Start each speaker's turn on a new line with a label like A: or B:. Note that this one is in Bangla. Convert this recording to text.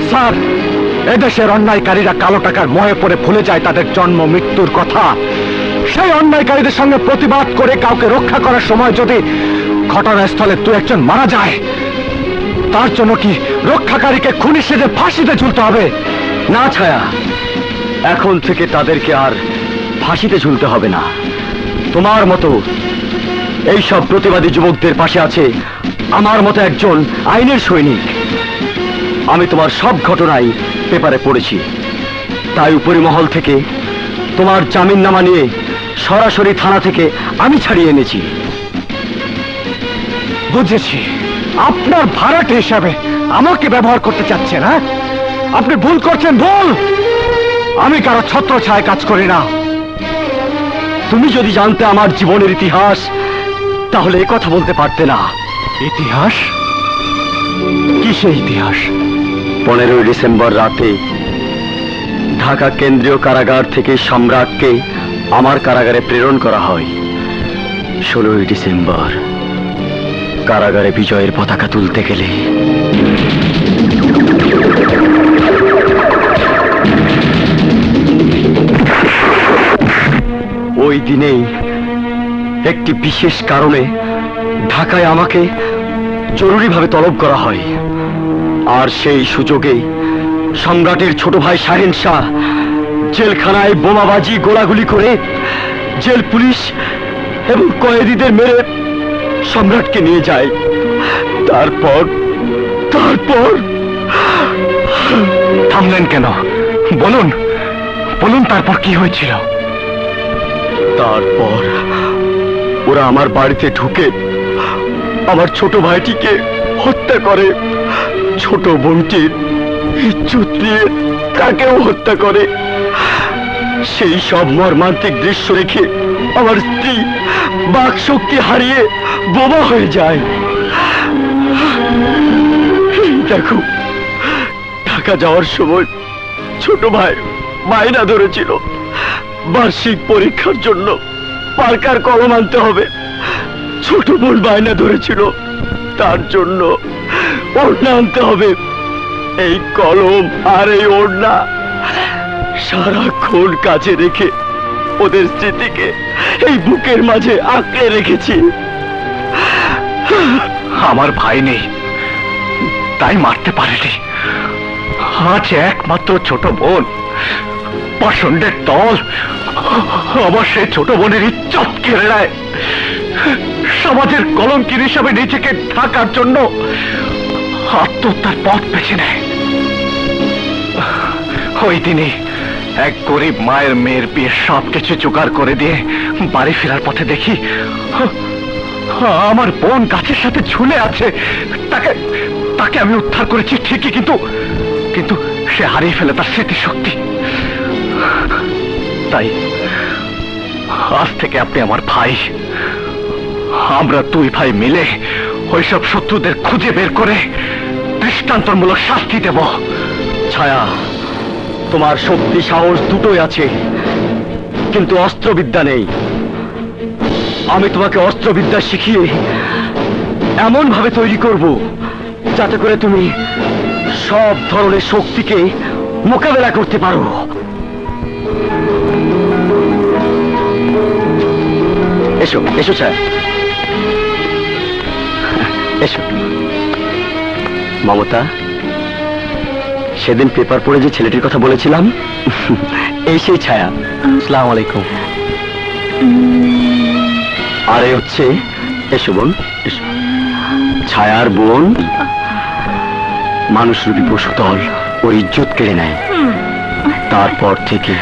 A: স্যার, এদেশের অন্যায়কারীরা কালো টাকার মোহে পড়ে ভুলে যায় তাদের জন্ম মৃত্যুর কথা। সেই অন্যায়কারীদের সঙ্গে প্রতিবাদ করে কাউকে রক্ষা করার সময় যদি ঘটনাস্থলে দু একজন মারা যায়, তার জন্য কি রক্ষাকারীকে খুনি সেজে ফাঁসিতে ঝুলতে হবে?
B: না ছায়া, এখন থেকে তাদেরকে আর ফাঁসিতে ঝুলতে হবে না। তোমার মতো এই সব প্রতিবাদী যুবকদের পাশে আছে আমার মতো একজন আইনের সৈনিক। আমি তোমার সব ঘটনাই পেপারে পড়েছি, তাই উপরিমহল থেকে তোমার জামিননামা নিয়ে সরাসরি থানা থেকে আমি ছাড়িয়ে এনেছি।
A: বুঝেছি, আপনার ভাড়াটে হিসাবে আমাকে ব্যবহার করতে চাচ্ছেন। হ্যাঁ, আপনি ভুল করছেন, ভুল। আমি কারো ছত্র ছায় কাজ করি না।
B: তুমি যদি জানতে আমার জীবনের ইতিহাস, তাহলে এ কথা বলতে পারতে না।
A: ইতিহাস? কিসের ইতিহাস?
B: 15 ডিসেম্বর রাতে ঢাকা কেন্দ্রীয় কারাগার থেকে সম্রাটকে আমার কারাগারে প্রেরণ করা হয়। 16 ডিসেম্বর কারাগারে বিজয়ের পতাকা তুলতে গেলে ওই দিনেই একটি বিশেষ কারণে ঢাকায় আমাকে জরুরিভাবে তলব করা হয়। আর সেই সুযোগে সম্রাটের ছোট ভাই শাহিন শাহ জেলখানায় বোমাবাজি গোলাগুলি করে জেল পুলিশ এবং কয়েদিদের মেরে সম্রাটকে নিয়ে যায়। তারপর
A: থামলেন কেন? বলুন, বলুন, তারপর কি হয়েছিল?
B: তারপর ওরা আমার বাড়িতে ঢুকে আমার ছোট ভাইটিকে হত্যা করে, ছোট বোনটির ইজ্জত নিয়ে তাকেও হত্যা করে। সেই সব মর্মান্তিক দৃশ্য রেখে আমার স্ত্রী বাক শক্তি হারিয়ে বোমা হয়ে যায়। দেখো, ঢাকা যাওয়ার সময় ছোট ভাই বায়না ধরেছিল বার্ষিক পরীক্ষার জন্য পার্কার কলম আনতে হবে। ছোট বোন বায়না ধরেছিল তার জন্য ওড়না আনতে হবে। এই কলম আর এই ওড়না সারাক্ষণ কাছে রেখে ওদের স্মৃতিকে এই বুকের মাঝে আঁকড়ে রেখেছি।
A: আমার ভাই নেই, তাই মারতে পারেনি। আজ একমাত্র ছোট বোন, পাষণ্ডের দল আমার সেই ছোট বোনের ইজ্জত কেড়ে নেয়। সমাজের কলঙ্কির হিসাবে নিজেকে ঢাকার জন্য আত্মহত্যার পথ বেছে নেয়। ওই দিনে এক গরিব মায়ের মেয়ের বিয়ে সবকিছু জোগাড় করে দিয়ে বাড়ি ফেরার পথে দেখি আমার বোন গাছের সাথে ঝুলে আছে। তাকে তাকে আমি উদ্ধার করেছি ঠিকই, কিন্তু সে হারিয়ে ফেলে তার স্মৃতিশক্তি। তাই আজ থেকে আপনি আমার ভাই। আমরা দুই ভাই মিলে ওইসব শত্রুদের খুঁজে বের করে দৃষ্টান্তমূলক শাস্তি দেব।
B: ছায়া, তোমার শক্তি সাহস দুটোই আছে, কিন্তু অস্ত্রবিদ্যা নেই। আমি তোমাকে অস্ত্রবিদ্যা শিখিয়ে এমন ভাবে তৈরি করব যাতে করে তুমি সব ধরনের শক্তিকে মোকাবেলা করতে পারো। এসো এসো ছায়া, এসো। মমতা, সেদিন পেপার পড়ে যে ছেলেটির কথা বলেছিলাম, এই সেই ছায়া। আসসালামু আলাইকুম। আরে হচ্ছে, এসো বোন, এসো। ছায়ার বোন মানুষ রূপী পশু দল ওর ইজ্জত কেড়ে নেয়। তারপর থেকে